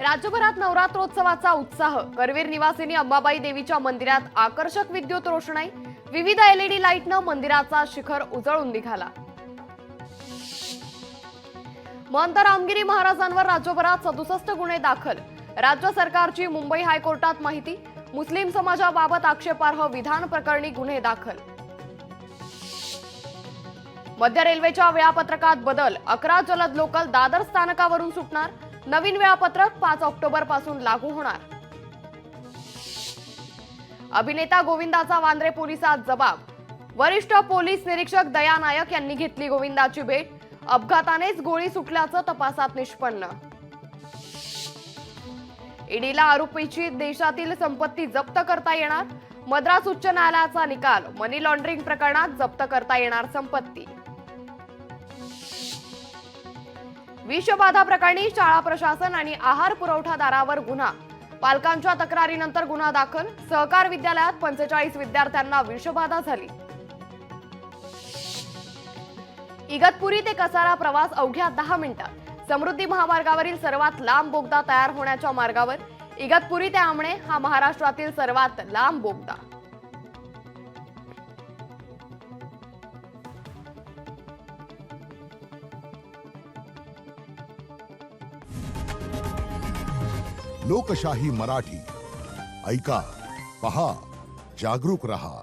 राज्यभरात नवरात्रोत्सवाचा उत्साह। करवीर निवासिनी अंबाबाई देवीच्या मंदिरात आकर्षक विद्युत रोषणाई, विविध एलईडी लाईटनं मंदिराचा शिखर उजळून निघाला। महंत रामगिरी महाराजांवर राज्यभरात 67 गुन्हे दाखल। राज्य सरकारची मुंबई हायकोर्टात माहिती। मुस्लिम समाजाबाबत आक्षेपार्ह विधान प्रकरणी गुन्हे दाखल। मध्य रेल्वेच्या वेळापत्रकात बदल। 11 जलद लोकल दादर स्थानकावरून सुटणार। नवीन वेळापत्रक 5 ऑक्टोबर पासून लागू होणार। अभिनेता गोविंदाचा वांद्रे पोलिसात जबाब। वरिष्ठ पोलीस निरीक्षक दया नायक यांनी घेतली गोविंदाची भेट। अपघातानेच गोळी सुटल्याचं तपासात निष्पन्न। ईडीला आरोपीची देशातील संपत्ती जप्त करता येणार। मद्रास उच्च न्यायालयाचा निकाल। मनी लॉन्ड्रिंग प्रकरणात जप्त करता येणार संपत्ती। विषबाधा प्रकरणी शाळा प्रशासन आणि आहार पुरवठादारावर गुन्हा। पालकांच्या तक्रारीनंतर गुन्हा दाखल। सहकार विद्यालयात 45 विद्यार्थ्यांना विषबाधा झाली। इगतपुरी ते कसारा प्रवास अवघ्या 10 मिनिटात। समृद्धी महामार्गावरील सर्वात लांब बोगदा तयार होण्याच्या मार्गावर। इगतपुरी ते आमणे हा महाराष्ट्रातील सर्वात लांब बोगदा। लोकशाही मराठी ऐका, पहा, जागरूक रहा।